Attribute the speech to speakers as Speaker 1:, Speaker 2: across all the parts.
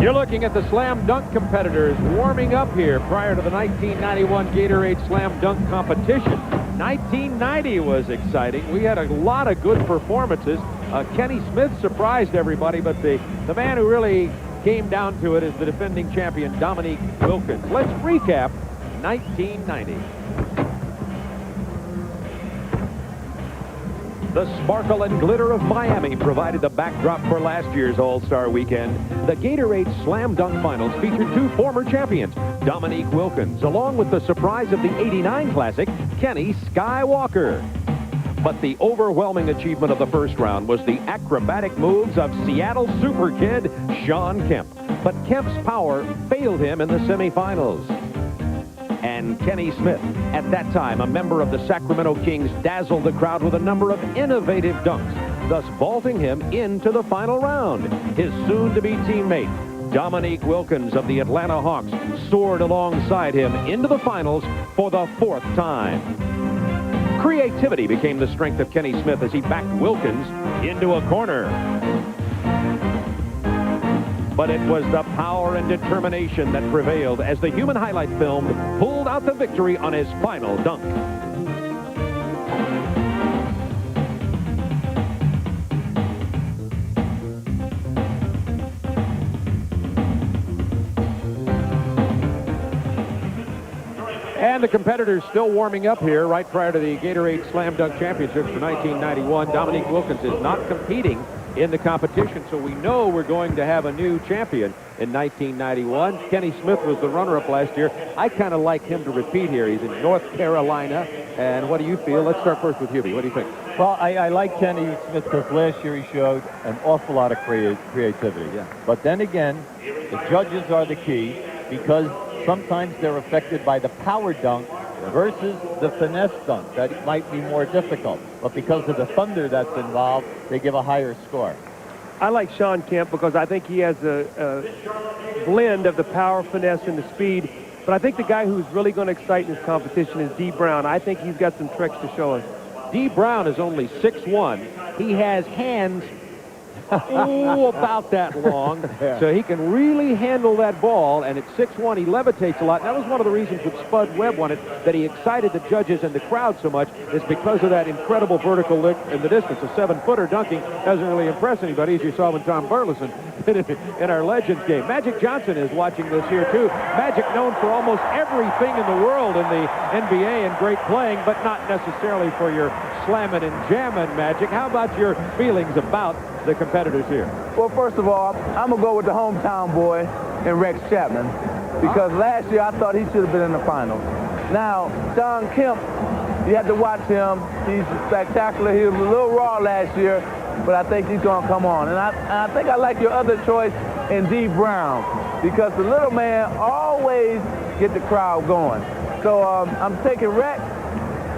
Speaker 1: You're looking at the slam dunk competitors warming up here prior to the 1991 Gatorade Slam Dunk competition. 1990 was exciting. We had a lot of good performances. Kenny Smith surprised everybody, but the man who really came down to it is the defending champion, Dominique Wilkins. Let's recap 1990. The sparkle and glitter of Miami provided the backdrop for last year's All-Star Weekend. The Gatorade Slam Dunk Finals featured two former champions, Dominique Wilkins, along with the surprise of the '89 Classic, Kenny Skywalker. But the overwhelming achievement of the first round was the acrobatic moves of Seattle super kid Shawn Kemp. But Kemp's power failed him in the semifinals. And Kenny Smith, at that time a member of the Sacramento Kings, dazzled the crowd with a number of innovative dunks, thus vaulting him into the final round. His soon-to-be teammate, Dominique Wilkins of the Atlanta Hawks, soared alongside him into the finals for the fourth time. Creativity became the strength of Kenny Smith as he backed Wilkins into a corner. But it was the power and determination that prevailed as the human highlight film pulled out the victory on his final dunk. And the competitors still warming up here right prior to the Gatorade Slam Dunk Championships for 1991. Dominique Wilkins is not competing in the competition, so we know we're going to have a new champion in 1991. Kenny Smith was the runner-up last year. I kind of like him to repeat here. He's in North Carolina. And what do you feel? Let's start first with Hubie. What do you think?
Speaker 2: Well, I like Kenny Smith because last year he showed an awful lot of creativity.
Speaker 1: Yeah.
Speaker 2: But then again, the judges are the key because sometimes they're affected by the power dunk versus the finesse dunk. That might be more difficult. But because of the thunder that's involved, they give a higher score.
Speaker 3: I like Shawn Kemp because I think he has a blend of the power, finesse, and the speed. But I think the guy who's really going to excite in this competition is Dee Brown. I think he's got some tricks to show us.
Speaker 1: Dee Brown is only 6'1". He has hands about that long, so he can really handle that ball, and at 6'1", he levitates a lot. And that was one of the reasons that Spud Webb won it, that he excited the judges and the crowd so much, is because of that incredible vertical lift in the distance. A 7-footer dunking doesn't really impress anybody, as you saw when Tom Burleson did it in our Legends game. Magic Johnson is watching this here, too. Magic known for almost everything in the world in the NBA and great playing, but not necessarily for your slamming and jamming, Magic. How about your feelings about the competitors here?
Speaker 4: Well, first of all, I'm going to go with the hometown boy in Rex Chapman because last year I thought he should have been in the finals. Now, Shawn Kemp, you have to watch him. He's spectacular. He was a little raw last year, but I think he's going to come on. And I think I like your other choice in Dee Brown because the little man always get the crowd going. So I'm taking Rex.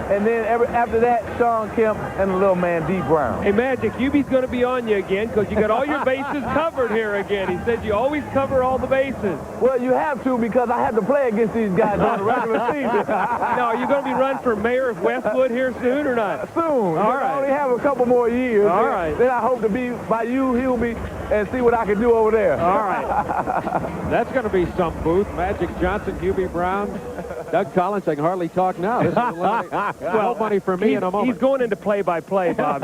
Speaker 4: And then after that, Shawn Kemp and the little man, Dee Brown.
Speaker 3: Hey, Magic, Hubie's going to be on you again because you got all your bases covered here again. He said you always cover all the bases.
Speaker 4: Well, you have to because I have to play against these guys on the regular season.
Speaker 3: Now, are you going to be running for mayor of Westwood here soon or not?
Speaker 4: Soon.
Speaker 3: All right.
Speaker 4: I only have a couple more years.
Speaker 3: All right.
Speaker 4: Then I hope to be by you, he'll be, and see what I can do over there.
Speaker 1: All right. That's going to be some booth. Magic Johnson, Hubie Brown, Doug Collins. I can hardly talk now. This is well, money for me in a moment.
Speaker 3: He's going into play-by-play, Bob.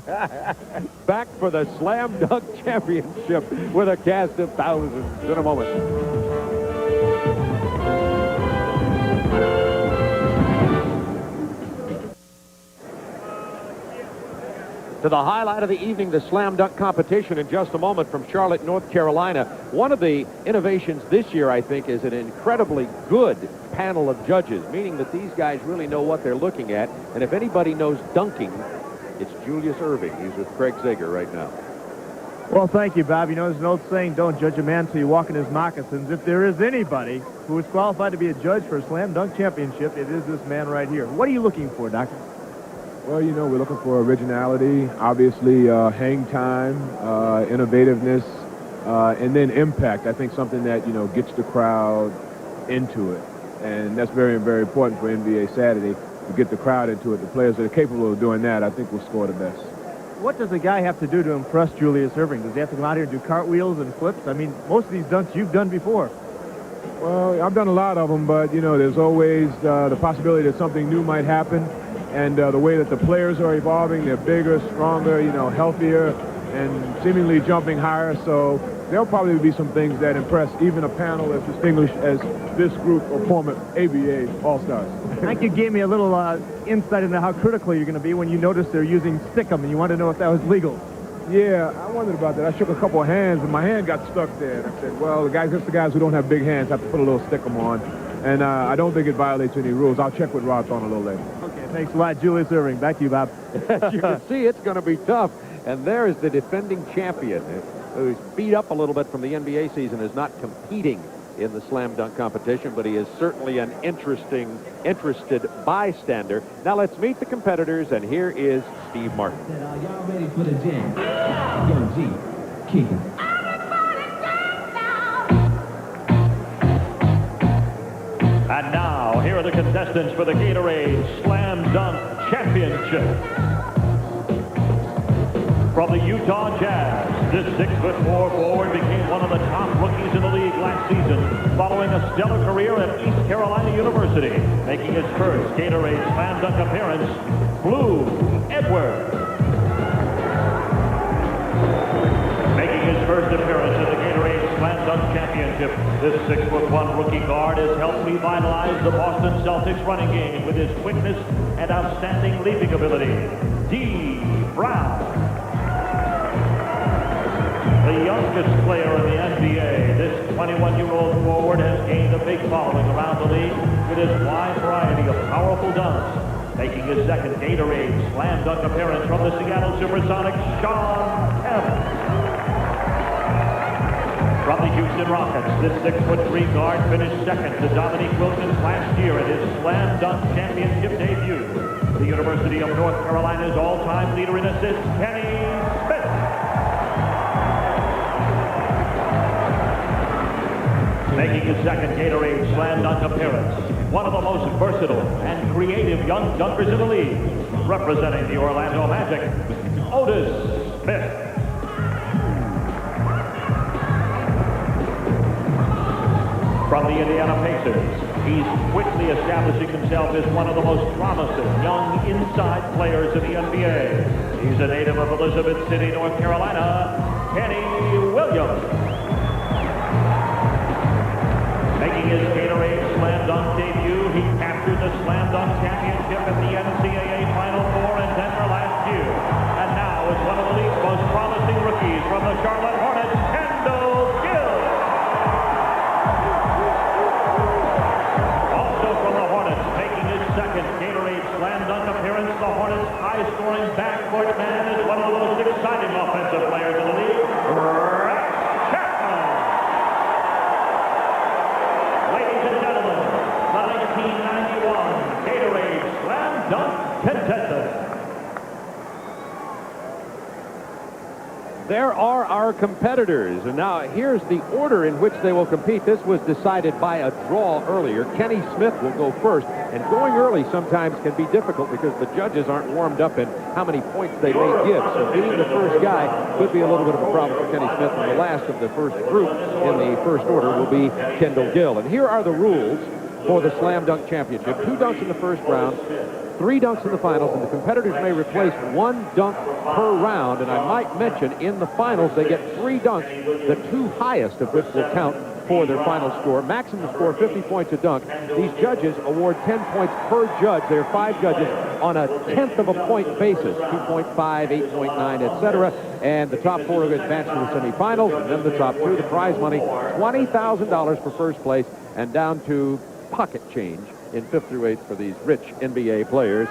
Speaker 1: So. Back for the Slam Dunk Championship with a cast of thousands in a moment. To the highlight of the evening, the Slam Dunk competition in just a moment from Charlotte, North Carolina. One of the innovations this year, I think, is an incredibly good panel of judges, meaning that these guys really know what they're looking at. And if anybody knows dunking, it's Julius Irving. He's with Craig Zager right now.
Speaker 5: Well, thank you, Bob. You know, there's an old saying, don't judge a man till you walk in his moccasins. If there is anybody who is qualified to be a judge for a Slam Dunk Championship, it is this man right here. What are you looking for, Doctor?
Speaker 6: Well, you know, we're looking for originality, obviously hang time, innovativeness, and then impact. I think something that, you know, gets the crowd into it. And that's very, very important for NBA Saturday, to get the crowd into it. The players that are capable of doing that, I think, will score the best.
Speaker 5: what does a guy have to do to impress Julius Erving? Does he have to go out here and do cartwheels and flips? I mean, most of these dunks you've done before.
Speaker 6: Well, I've done a lot of them, but, you know, there's always the possibility that something new might happen. And the way that the players are evolving, they're bigger, stronger, you know, healthier, and seemingly jumping higher. So there'll probably be some things that impress even a panel as distinguished as this group of former ABA All-Stars.
Speaker 5: I think you gave me a little insight into how critical you're going to be when you notice they're using stickum, and you want to know if that was legal.
Speaker 6: Yeah, I wondered about that. I shook a couple of hands, and my hand got stuck there. And I said, well, just the guys who don't have big hands have to put a little stickum on. And I don't think it violates any rules. I'll check with Rod Thorne a little later.
Speaker 5: Okay, thanks a lot, Julius Erving. Back to you, Bob.
Speaker 1: As you can see, it's going to be tough. And there is the defending champion, who's beat up a little bit from the NBA season, is not competing in the slam dunk competition, but he is certainly an interested bystander. Now let's meet the competitors, and here is Steve Martin.
Speaker 7: Are y'all ready for the jam? Young G, kick it.
Speaker 8: And now, here are the contestants for the Gatorade Slam Dunk Championship. From the Utah Jazz, this 6'4" forward became one of the top rookies in the league last season, following a stellar career at East Carolina University, making his first Gatorade Slam Dunk appearance, Blue Edwards. Making his first appearance in the Gatorade Slam Dunk Championship, this 6'1" rookie guard has helped revitalize the Boston Celtics running game with his quickness and outstanding leaping ability. Dee Brown. The youngest player in the NBA, this 21-year-old forward has gained a big following around the league with his wide variety of powerful dunks, making his second Gatorade Slam Dunk appearance from the Seattle Supersonics, Shawn Kemp. From the Houston Rockets, this 6'3" guard finished second to Dominique Wilkins last year at his Slam Dunk Championship debut. The University of North Carolina's all-time leader in assists, Kenny Smith. Making his second Gatorade Slam Dunk appearance, one of the most versatile and creative young dunkers in the league, representing the Orlando Magic, Otis Smith. From the Indiana Pacers, he's quickly establishing himself as one of the most promising young inside players in the NBA. He's a native of Elizabeth City, North Carolina, Kenny Williams. Making his Gatorade Slam Dunk debut, he captured the Slam Dunk Championship at the NCAA Final Four in Denver last year. And now is one of the league's most promising rookies from the Charlotte Hornets, Kendall Gill. Also from the Hornets, making his second Gatorade Slam Dunk appearance, the Hornets' high-scoring backcourt man is one of the most exciting offensive players in the league, Chapman. Ladies and gentlemen, the 1991 Gatorade Slam Dunk contestants.
Speaker 1: There are our competitors, and now here's the order in which they will compete. This was decided by a draw earlier. Kenny Smith will go first, and going early sometimes can be difficult because the judges aren't warmed up in how many points they may give. So being the first guy could be a little bit of a problem for Kenny Smith, and the last of the first group in the first order will be Kendall Gill. And here are the rules for the Slam Dunk Championship. 2 dunks in the first round, 3 dunks in the finals, and the competitors may replace 1 dunk per round. And I might mention, in the finals, they get 3 dunks, the 2 highest of which will count for their final score. Maximum score, 50 points a dunk. These judges award 10 points per judge. There are 5 judges on a 1/10 of a point basis, 2.5, 8.9, etc. And the top 4 advance to the semifinals, and then the top 2, the prize money, $20,000 for first place, and down to pocket change in 5th through 8th for these rich NBA players.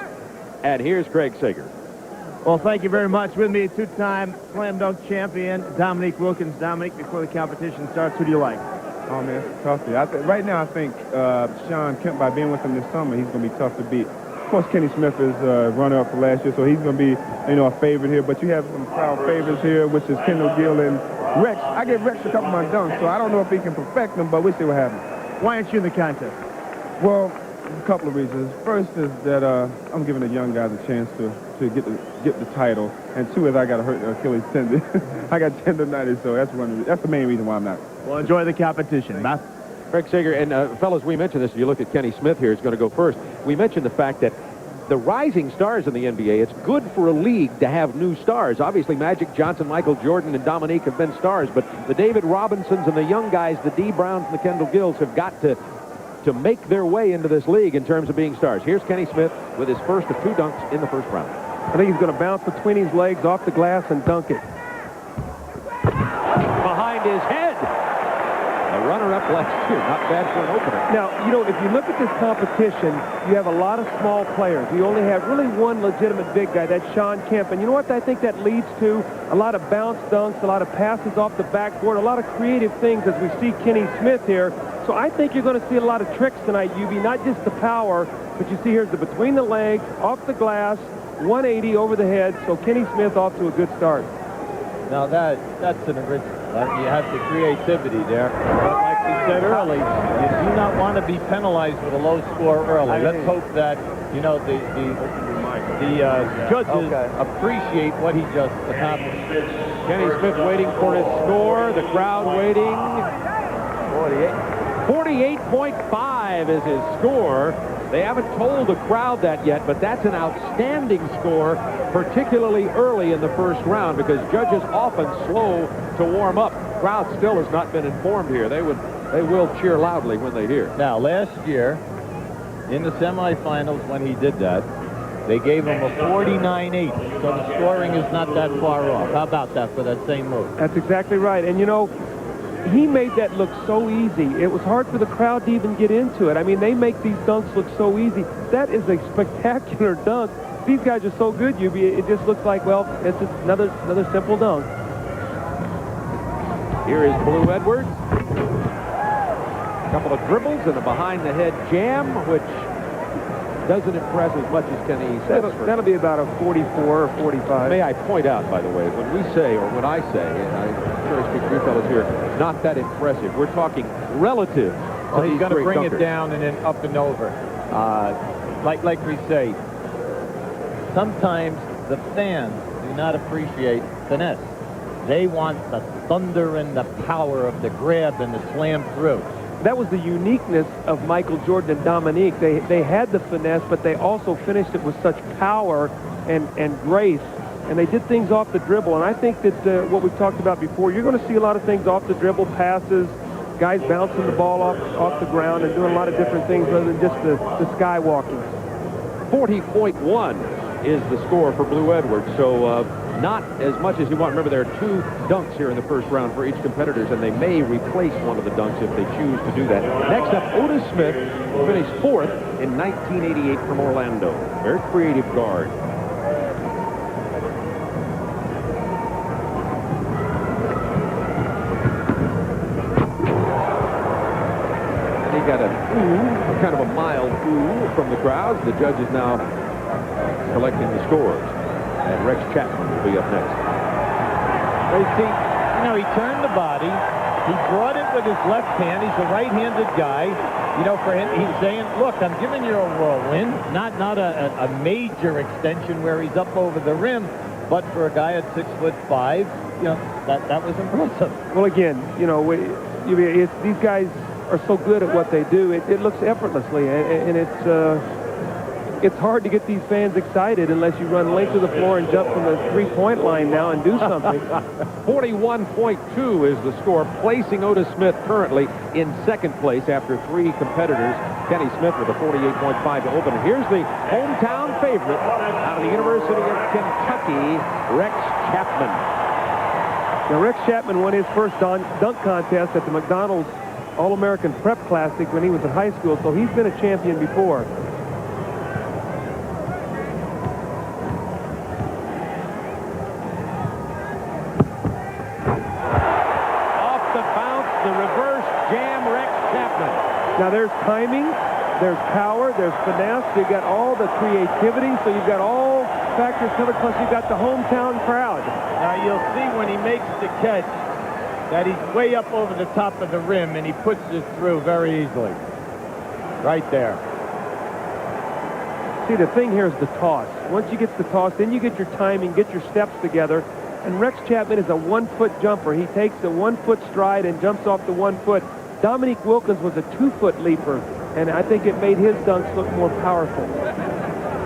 Speaker 1: And here's Craig Sager.
Speaker 5: Well, thank you very much. With me, 2-time Slam Dunk champion, Dominique Wilkins. Dominique, before the competition starts, who do you like?
Speaker 9: Oh, man, it's tough. Right now, I think Shawn Kemp, by being with him this summer, he's going to be tough to beat. Of course, Kenny Smith is runner-up for last year, so he's going to be, a favorite here. But you have some crowd favorites here, which is Kendall Gill and Rex. I gave Rex a couple of my dunks, so I don't know if he can perfect them, but we'll see what happens.
Speaker 5: Why aren't you in the contest?
Speaker 9: Well, A couple of reasons. First is that I'm giving the young guys a chance to get the title, and two is I got a hurt Achilles tendon. I got tendonitis, so that's the main reason why I'm not.
Speaker 5: Well, enjoy the competition. Matt?
Speaker 1: Craig Sager, and fellas, we mentioned this. If you look at Kenny Smith here, is going to go first. We mentioned the fact that the rising stars in the NBA, it's good for a league to have new stars. Obviously, Magic Johnson, Michael Jordan, and Dominique have been stars, but the David Robinsons and the young guys, the Dee Browns and the Kendall Gills, have got to make their way into this league in terms of being stars. Here's Kenny Smith with his first of 2 dunks in the first round.
Speaker 3: I think he's going to bounce between his legs off the glass and dunk it.
Speaker 1: Behind his head. A runner-up last year. Not bad for an opener.
Speaker 3: Now, you know, if you look at this competition, you have a lot of small players. You only have really one legitimate big guy. That's Shawn Kemp. And you know what I think that leads to? A lot of bounce dunks, a lot of passes off the backboard, a lot of creative things as we see Kenny Smith here. So I think you're going to see a lot of tricks tonight, UB. Not just the power, but you see here's the between the legs, off the glass, 180 over the head. So Kenny Smith off to a good start.
Speaker 2: Now that's an original. You have the creativity there. But like we said early, you do not want to be penalized with a low score early. Let's hope that, you know, the judges appreciate what he just accomplished.
Speaker 1: Kenny Smith waiting for his score. The crowd waiting. 48.5 is his score. They haven't told the crowd that yet, but that's an outstanding score, particularly early in the first round, because judges often slow to warm up. Crowd still has not been informed here. They will cheer loudly when they hear.
Speaker 2: Now, last year, in the semifinals when he did that, they gave him a 49-8, so the scoring is not that far off. How about that for that same move?
Speaker 3: That's exactly right. And, you know, he made that look so easy. It was hard for the crowd to even get into it. I mean, they make these dunks look so easy. That is a spectacular dunk. These guys are so good, UB. It just looks like, well, it's just another simple dunk.
Speaker 1: Here is Blue Edwards. A couple of dribbles and a behind-the-head jam, which doesn't impress as much as Kenny Smith.
Speaker 3: That'll be about a 44 or 45.
Speaker 1: May I point out, by the way, when we say, or when I say, and I'm sure I speak to you fellas here, not that impressive. We're talking relative.
Speaker 2: Well, he's going to bring it down and then up and over. Like we say, sometimes the fans do not appreciate finesse. They want the thunder and the power of the grab and the slam through.
Speaker 3: That was the uniqueness of Michael Jordan and Dominique. They had the finesse, but they also finished it with such power and grace. And they did things off the dribble. And I think that what we've talked about before, you're going to see a lot of things off the dribble, passes, guys bouncing the ball off the ground and doing a lot of different things other than just the skywalking.
Speaker 1: 40.1 is the score for Blue Edwards. So not as much as you want. Remember, there are 2 dunks here in the first round for each competitors, and they may replace one of the dunks if they choose to do that. Next up, Otis Smith finished 4th in 1988 from Orlando. Very creative guard. And he got a kind of a mild ooh from the crowds. The judge is now collecting the scores. And Rex Chapman will be up next.
Speaker 2: See, you know, he turned the body. He brought it with his left hand. He's a right-handed guy. You know, for him, he's saying, look, I'm giving you a whirlwind. Not a major extension where he's up over the rim. But for a guy at 6'5", you know, that was impressive.
Speaker 3: Well, again, you know, these guys are so good at what they do. It looks effortlessly, and it's hard to get these fans excited unless you run length of the floor and jump from the three-point line now and do something.
Speaker 1: 41.2 is the score, placing Otis Smith currently in 2nd place after 3 competitors. Kenny Smith with a 48.5 to open. And here's the hometown favorite out of the University of Kentucky, Rex Chapman.
Speaker 3: Now, Rex Chapman won his first dunk contest at the McDonald's All-American Prep Classic when he was in high school, so he's been a champion before. Now there's timing, there's power, there's finesse, you've got all the creativity, so you've got all factors covered, plus you've got the hometown crowd.
Speaker 2: Now you'll see when he makes the catch that he's way up over the top of the rim and he puts it through very easily. Right there.
Speaker 3: See, the thing here is the toss. Once you get the toss, then you get your timing, get your steps together. And Rex Chapman is a 1-foot jumper. He takes a 1-foot stride and jumps off the 1 foot. Dominique Wilkins was a 2-foot leaper, and I think it made his dunks look more powerful.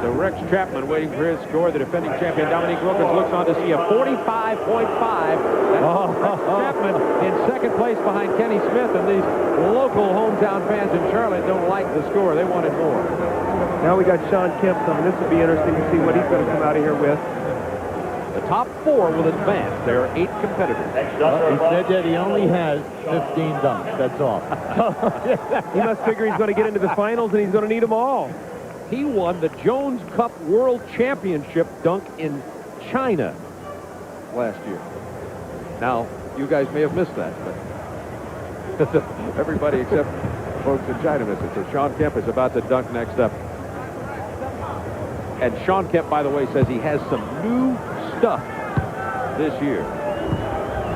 Speaker 1: So Rex Chapman waiting for his score. The defending champion Dominique Wilkins looks on to see a 45.5. Rex Chapman in second place behind Kenny Smith, and these local hometown fans in Charlotte don't like the score. They wanted more.
Speaker 3: Now we got Shawn Kemp coming. This will be interesting to see what he's going to come out of here with.
Speaker 1: The top 4 will advance. There are 8 competitors.
Speaker 2: He said that he only has 15 dunks. That's all.
Speaker 3: He must figure he's going to get into the finals, and he's going to need them all.
Speaker 1: He won the Jones Cup World Championship dunk in China last year. Now, you guys may have missed that, but everybody except folks in China missed it. So Shawn Kemp is about to dunk next up. And Shawn Kemp, by the way, says he has some new stuff this year.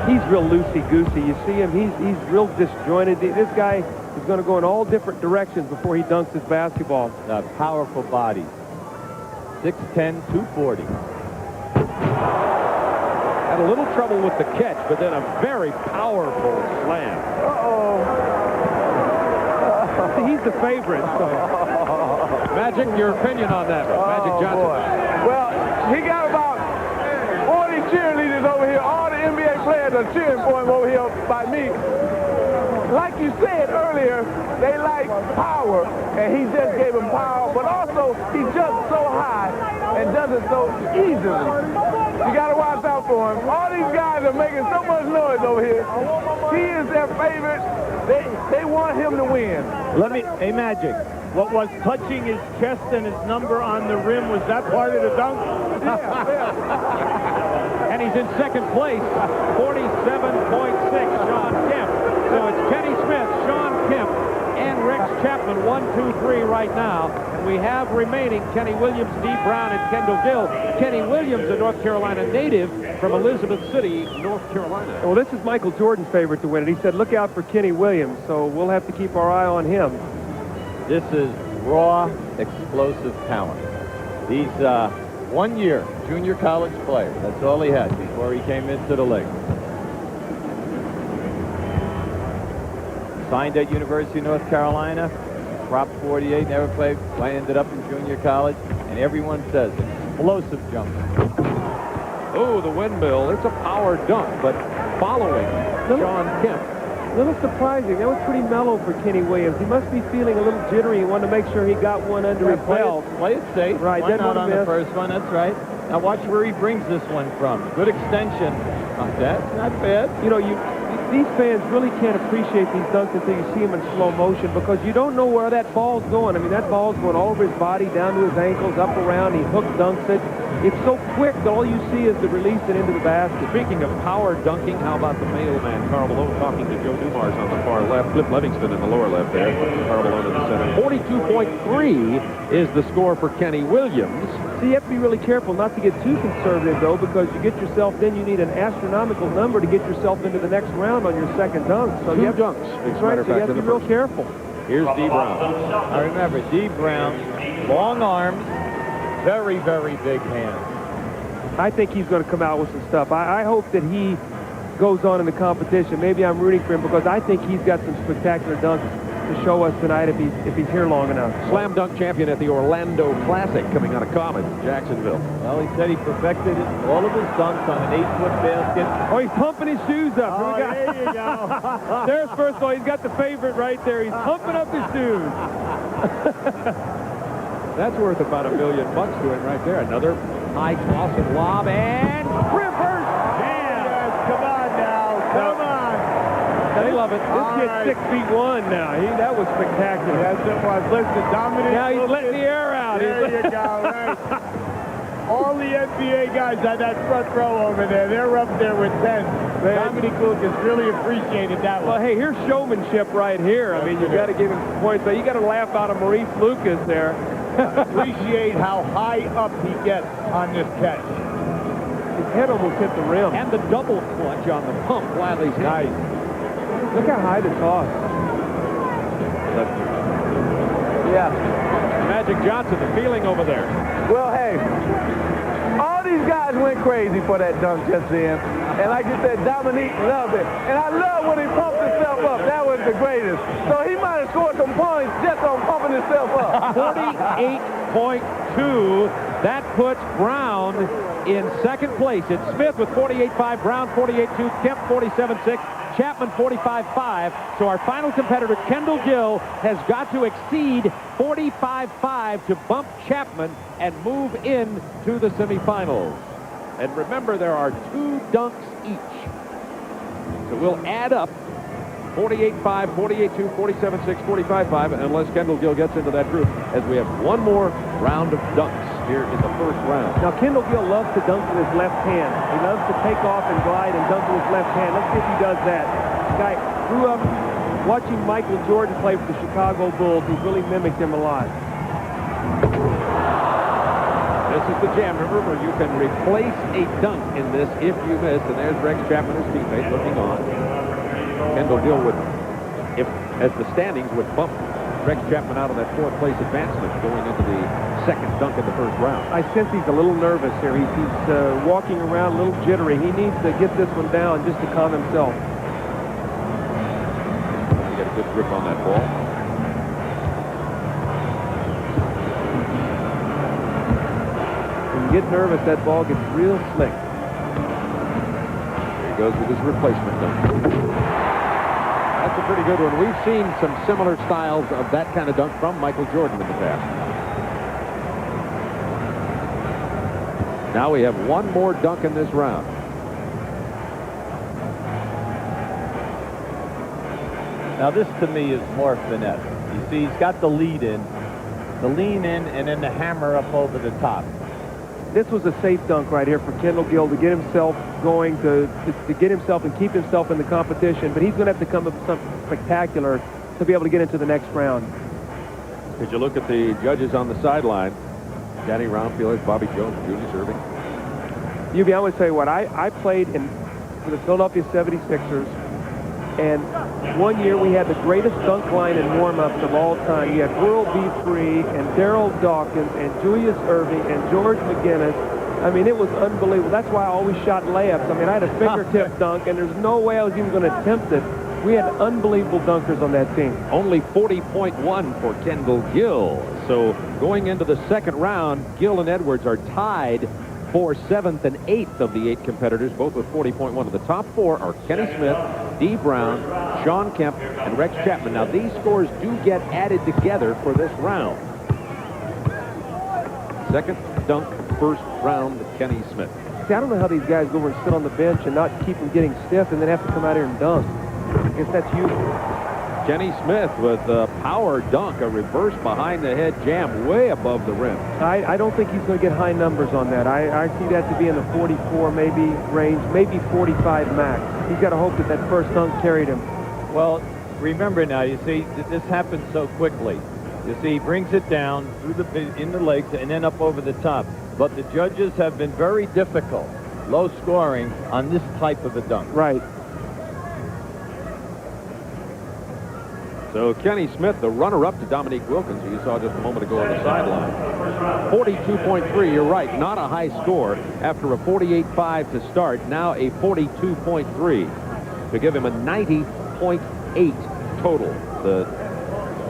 Speaker 3: He's real loosey-goosey. You see him, he's real disjointed. This guy is going to go in all different directions before he dunks his basketball.
Speaker 2: A powerful body. 6'10", 240.
Speaker 1: Had a little trouble with the catch, but then a very powerful slam.
Speaker 3: He's the favorite. So.
Speaker 1: Magic, your opinion on that one. Magic Johnson.
Speaker 4: Boy. Well, he got about 40 cheerleaders over here. All the NBA players are cheering for him over here by me. Like you said earlier, they like power, and he just gave him power, but also he jumps so high and does it so easily. You got to watch out for him. All these guys are making so much noise over here. He is their favorite. They want him to win.
Speaker 5: Hey, Magic, what was touching his chest and his number on the rim, was that part of the dunk?
Speaker 1: And he's in second place, 47.6, Shawn Kemp. So it's Kenny Smith, Shawn Kemp, and Rex Chapman, 1, 2, 3 right now. And we have remaining Kenny Williams, Dee Brown, and Kendall Gill. Kenny Williams, a North Carolina native from Elizabeth City, North Carolina.
Speaker 3: Well, this is Michael Jordan's favorite to win it. He said, look out for Kenny Williams, so we'll have to keep our eye on him.
Speaker 2: This is raw, explosive talent. He's 1 year junior college player. That's all he had before he came into the league. Signed at University of North Carolina, Prop 48, never played. I ended up in junior college, and everyone says explosive jumper.
Speaker 1: Oh, the windmill. It's a power dunk, but following Shawn Kemp.
Speaker 3: A little surprising. That was pretty mellow for Kenny Williams. He must be feeling a little jittery. He wanted to make sure he got one under his belt.
Speaker 2: Play it safe.
Speaker 3: Right,
Speaker 2: Why
Speaker 3: didn't
Speaker 2: not
Speaker 3: want
Speaker 2: on
Speaker 3: to
Speaker 2: the
Speaker 3: miss.
Speaker 2: first one? That's right. Now watch where he brings this one from. Good extension. That's not bad.
Speaker 3: You know, these fans really can't appreciate these dunks until you see them in slow motion, because you don't know where that ball's going. I mean, that ball's going all over his body, down to his ankles, up around. He hook dunks it. It's so quick that all you see is the release it into the basket.
Speaker 1: Speaking of power dunking, how about the mailman, Carl Malone, talking to Joe Dumars on the far left, Flip Livingston in the lower left there, Carl Malone in the center. 42.3 is the score for Kenny Williams.
Speaker 3: So you have to be really careful not to get too conservative, though, because you get yourself, then you need an astronomical number to get yourself into the next round on your second dunk. So
Speaker 1: Two dunks.
Speaker 3: That's right, so you have to be real careful.
Speaker 1: Here's Dee Brown.
Speaker 2: I remember Dee Brown, long arms, very, very big hands.
Speaker 3: I think he's going to come out with some stuff. I hope that he goes on in the competition. Maybe I'm rooting for him because I think he's got some spectacular dunks to show us tonight if he's here long enough.
Speaker 1: Slam dunk champion at the Orlando Classic, coming out of college, Jacksonville.
Speaker 2: Well, he said he perfected all of his dunks on an 8-foot basket.
Speaker 3: Oh, he's pumping his shoes up.
Speaker 5: Oh, there you go.
Speaker 3: There's, first of all, he's got the favorite right there. He's pumping up his shoes.
Speaker 1: That's worth about $1 million to him right there. Another high toss and lob, and reverse jam.
Speaker 5: Yes, come on now. Come on.
Speaker 3: They love it. This kid's 6'1" now. That was spectacular.
Speaker 5: Yes, it was. Listen, Dominique.
Speaker 3: Now he's letting the air out.
Speaker 5: There you go. Right. All the NBA guys on that front row over there, they're up there with 10. Dominique Wilkins really appreciated that one.
Speaker 3: Well, hey, here's showmanship right here. I mean, you got to give him some points. So you got to laugh out of Maurice Lucas there.
Speaker 5: Appreciate how high up he gets on this catch.
Speaker 3: His head almost hit the rim.
Speaker 1: And the double clutch on the pump while he's
Speaker 3: nice. Look how high the toss.
Speaker 4: Yeah.
Speaker 1: Magic Johnson, the feeling over there.
Speaker 4: Well, hey, all these guys went crazy for that dunk just then. And like you said, Dominique loved it. And I love when he pumped himself up. That was the greatest. So he might have scored some points just on pumping himself up.
Speaker 1: 48.2. That puts Brown in second place. It's Smith with 48.5, Brown 48.2, Kemp 47.6, Chapman 45.5. So our final competitor, Kendall Gill, has got to exceed 45.5 to bump Chapman and move in to the semifinals. And remember, there are 2 dunks each. So we'll add up 48.5, 48.2, 47.6, 45.5, unless Kendall Gill gets into that group, as we have one more round of dunks here in the first round.
Speaker 3: Now, Kendall Gill loves to dunk with his left hand. He loves to take off and glide and dunk with his left hand. Let's see if he does that. The guy grew up watching Michael Jordan play for the Chicago Bulls. He's really mimicked him a lot.
Speaker 1: This is the jam. Remember, you can replace a dunk in this if you miss. And there's Rex Chapman, his teammate, looking on. Kendall Gill would, as the standings would bump Rex Chapman out of that 4th place advancement going into the second dunk in the first round.
Speaker 3: I sense he's a little nervous here. He's walking around a little jittery. He needs to get this one down just to calm himself.
Speaker 1: He got a good grip on that ball.
Speaker 3: When you get nervous, that ball gets real slick.
Speaker 1: There he goes with his replacement dunk. That's a pretty good one. We've seen some similar styles of that kind of dunk from Michael Jordan in the past. Now we have one more dunk in this round.
Speaker 2: Now this to me is more finesse. You see, he's got the lean in, and then the hammer up over the top.
Speaker 3: This was a safe dunk right here for Kendall Gill to get himself going, to get himself and keep himself in the competition. But he's going to have to come up with something spectacular to be able to get into the next round.
Speaker 1: Could you look at the judges on the sideline? Danny Roundfield, Bobby Jones, Julius Irving.
Speaker 3: I'm going to tell you what, I played for the Philadelphia 76ers, and one year we had the greatest dunk line and warm-ups of all time. You had World B. Free and Darryl Dawkins and Julius Irving and George McGinnis. I mean, it was unbelievable. That's why I always shot layups. I mean, I had a fingertip dunk, and there's no way I was even going to attempt it. We had unbelievable dunkers on that team.
Speaker 1: Only 40.1 for Kendall Gill. So going into the second round, Gill and Edwards are tied for 7th and 8th of the 8 competitors, both with 40.1. The top 4 are Kenny Smith, Dee Brown, Shawn Kemp, and Rex Chapman. Now, these scores do get added together for this round. Second dunk, first round, Kenny Smith.
Speaker 3: See, I don't know how these guys go over and sit on the bench and not keep them getting stiff and then have to come out here and dunk. I guess that's you.
Speaker 1: Kenny Smith with a power dunk, a reverse behind the head jam way above the rim.
Speaker 3: I don't think he's going to get high numbers on that. I see that to be in the 44 maybe range, maybe 45 max. He's got to hope that that first dunk carried him.
Speaker 2: Well, remember now, you see, this happens so quickly. You see, he brings it down through in the legs and then up over the top. But the judges have been very difficult, low scoring on this type of a dunk.
Speaker 3: Right.
Speaker 1: So Kenny Smith, the runner-up to Dominique Wilkins, who you saw just a moment ago on the sideline. 42.3, you're right, not a high score. After a 48.5 to start, now a 42.3 to give him a 90.8 total. The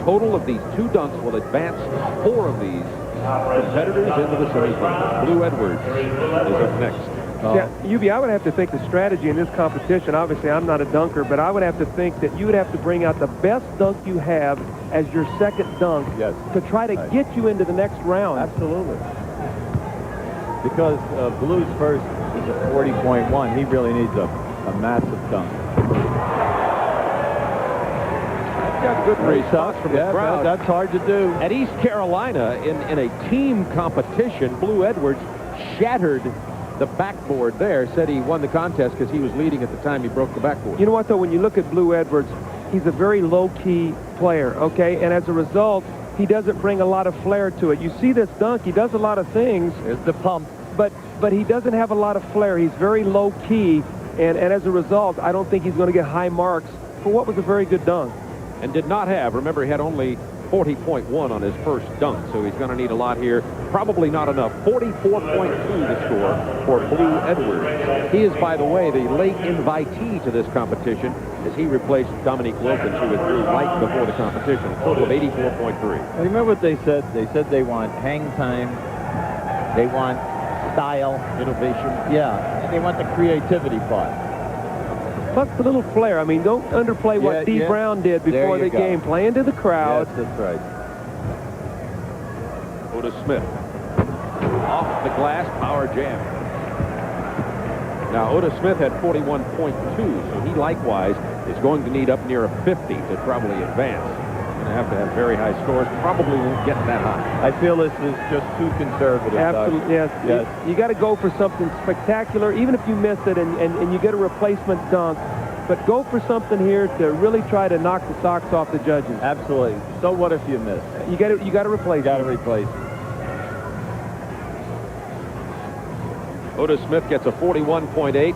Speaker 1: total of these 2 dunks will advance 4 of these competitors into the semifinals. Blue Edwards is up next.
Speaker 3: Yeah, UB, I would have to think the strategy in this competition, obviously I'm not a dunker, but I would have to think that you would have to bring out the best dunk you have as your second dunk to try to get you into the next round.
Speaker 2: Absolutely. Because Blue's first is a 40.1. He really needs a massive dunk.
Speaker 1: That's got good response from the crowd.
Speaker 2: That's hard to do.
Speaker 1: At East Carolina, in a team competition, Blue Edwards shattered the backboard there, said he won the contest because he was leading at the time he broke the backboard.
Speaker 3: You know what, though, when you look at Blue Edwards, he's a very low-key player, okay? And as a result, he doesn't bring a lot of flair to it. You see this dunk, he does a lot of things.
Speaker 2: There's the pump.
Speaker 3: But he doesn't have a lot of flair. He's very low-key, and as a result, I don't think he's going to get high marks for what was a very good dunk.
Speaker 1: And did not have, remember, he had only 40.1 on his first dunk, so he's going to need a lot here. Probably not enough. 44.2 the score for Blue Edwards. He is, by the way, the late invitee to this competition as he replaced Dominique Wilkins, who withdrew right before the competition. A total of 84.3.
Speaker 2: Remember what they said? They said they want hang time. They want style. Innovation. Yeah, and they want the creativity part.
Speaker 3: Plus the little flair. I mean, don't underplay what Dee Brown did before the game. Play into the crowd.
Speaker 2: Yes, that's right.
Speaker 1: Otis Smith. Off the glass, power jam. Now, Otis Smith had 41.2, so he likewise is going to need up near a 50 to probably advance. Going to have very high scores. Probably won't get that high.
Speaker 2: I feel this is just too conservative.
Speaker 3: Absolutely, yes. You got to go for something spectacular, even if you miss it and you get a replacement dunk. But go for something here to really try to knock the socks off the judges.
Speaker 2: Absolutely. So what if you miss?
Speaker 3: You got to replace.
Speaker 2: Got to replace.
Speaker 1: Otis Smith gets a 41.8.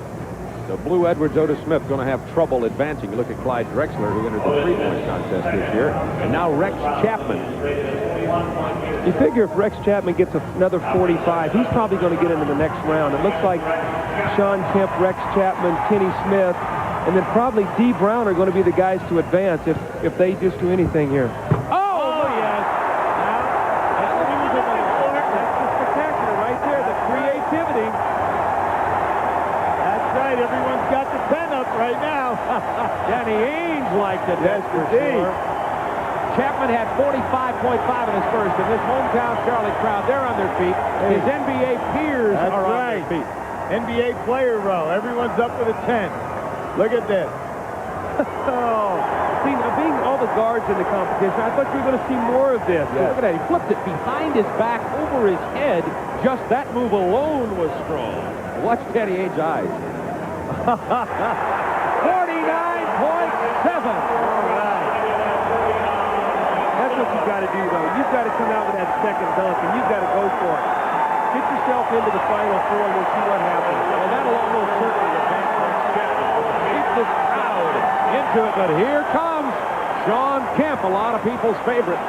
Speaker 1: So Blue Edwards, Otis Smith going to have trouble advancing. You look at Clyde Drexler, who entered the three-point contest this year. And now Rex Chapman.
Speaker 3: You figure if Rex Chapman gets another 45, he's probably going to get into the next round. It looks like Shawn Kemp, Rex Chapman, Kenny Smith, and then probably Dee Brown are going to be the guys to advance if they just do anything here.
Speaker 5: Oh, yes. That's the spectacular right there, the creativity. That's right, everyone's got the pen up right now.
Speaker 1: Danny Ainge liked it, that's for sure. Chapman had 45.5 in his first, and this hometown Charlotte crowd, they're on their feet. His NBA peers are on their feet.
Speaker 5: NBA player row, everyone's up to the 10. Look at this.
Speaker 3: See, being all the guards in the competition, I thought you were going to see more of this.
Speaker 1: Look at that. He flipped it behind his back, over his head. Just that move alone was strong. Watch Danny Ainge's eyes. 49.7.
Speaker 3: That's what you've got to do, though. You've got to come out with that second dunk, and you've got to go for it. Get yourself into the Final Four, and we'll see what happens.
Speaker 1: Well, that'll almost certainly advance Rex Chapman. Keep this crowd into it, but here comes Shawn Kemp, a lot of people's favorite.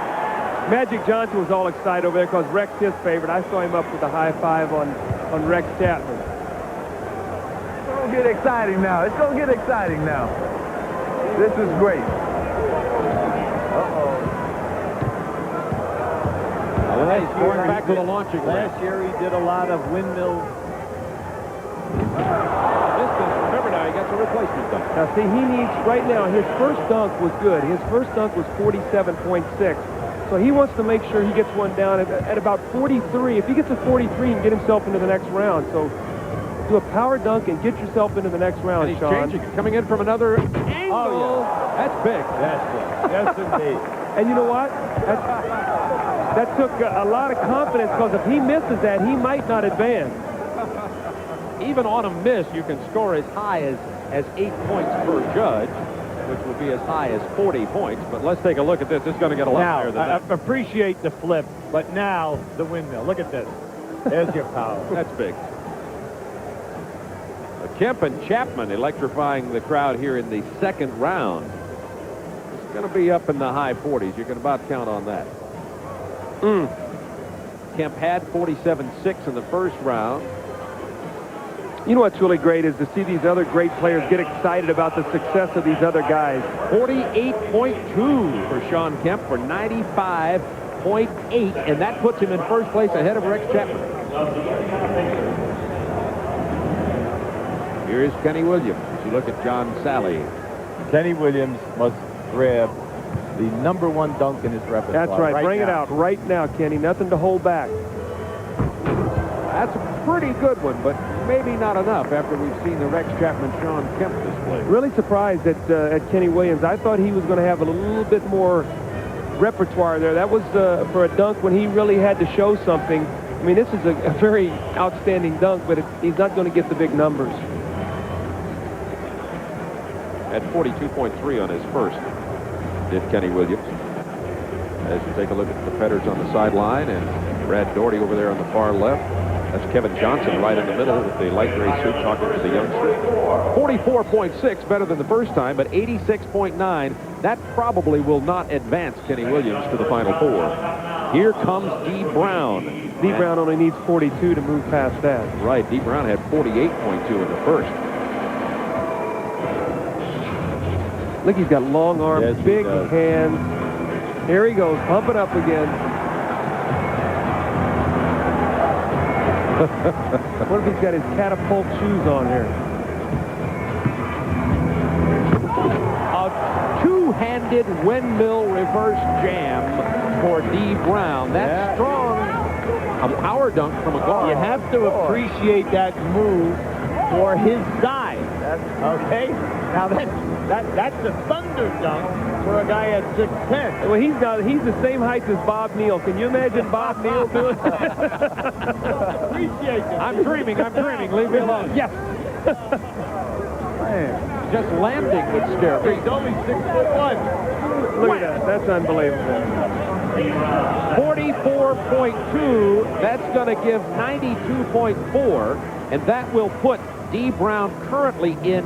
Speaker 3: Magic Johnson was all excited over there because Rex his favorite. I saw him up with a high five on Rex Chapman.
Speaker 4: It's going to get exciting now. It's going to get exciting now. This is great.
Speaker 1: Going back to the launching
Speaker 2: last year he did a lot of windmill.
Speaker 1: Remember now, he gets a replacement dunk.
Speaker 3: Now, see, he needs, right now, his first dunk was good. His first dunk was 47.6. So he wants to make sure he gets one down at about 43. If he gets a 43, he can get himself into the next round. So do a power dunk and get yourself into the next round,
Speaker 1: and he's
Speaker 3: Shawn.
Speaker 1: changing it, coming in from another angle.
Speaker 2: Oh, yeah.
Speaker 1: That's big.
Speaker 2: That's big. Yes, indeed.
Speaker 3: And you know what? That took a lot of confidence, because if he misses that, he might not advance.
Speaker 1: Even on a miss, you can score as high as 8 points per judge, which will be as high as 40 points. But let's take a look at this. It's going to get a lot higher than that.
Speaker 5: I appreciate the flip, but now the windmill. Look at this. There's your power.
Speaker 1: That's big. Kemp and Chapman electrifying the crowd here in the second round. It's going to be up in the high 40s. You can about count on that. Kemp had 47.6 in the first round.
Speaker 3: You know what's really great is to see these other great players get excited about the success of these other guys.
Speaker 1: 48.2 for Shawn Kemp for 95.8, and that puts him in first place ahead of Rex Chapman. Here's Kenny Williams. You look at John Sally.
Speaker 2: Kenny Williams must grab the #1 dunk in his repertoire.
Speaker 3: That's right. Bring it out right now, Kenny. Nothing to hold back.
Speaker 1: That's a pretty good one, but maybe not enough after we've seen the Rex Chapman, Shawn Kemp display.
Speaker 3: Really surprised at Kenny Williams. I thought he was going to have a little bit more repertoire there. That was for a dunk when he really had to show something. I mean, this is a very outstanding dunk, but he's not going to get the big numbers.
Speaker 1: At 42.3 on his first, did Kenny Williams. As you take a look at the competitors on the sideline and Brad Doherty over there on the far left. That's Kevin Johnson right in the middle with the light gray suit talking to the youngster. 44.6, better than the first time, but 86.9. That probably will not advance Kenny Williams to the Final Four. Here comes Dee Brown.
Speaker 3: Dee Brown only needs 42 to move past that.
Speaker 1: Right, Dee Brown had 48.2 in the first.
Speaker 3: Look, he's got long arms,
Speaker 2: Yes,
Speaker 3: big hands. Here he goes, pumping up again. What if he's got his catapult shoes on here?
Speaker 1: A two-handed windmill reverse jam for Dee Brown. That's strong. A power dunk from a guard.
Speaker 2: You have to appreciate that move for his size. Okay? Now that's a thunder dunk for a guy at 6'10".
Speaker 3: Well, he's the same height as Bob Neal. Can you imagine Bob Neal doing it?
Speaker 2: Appreciate it.
Speaker 1: I'm dreaming. Leave me alone.
Speaker 3: Yes.
Speaker 1: Man, just landing would scare me.
Speaker 2: He's only 6'1".
Speaker 3: Look at that. That's unbelievable.
Speaker 1: 44.2. That's going to give 92.4, and that will put Dee Brown currently in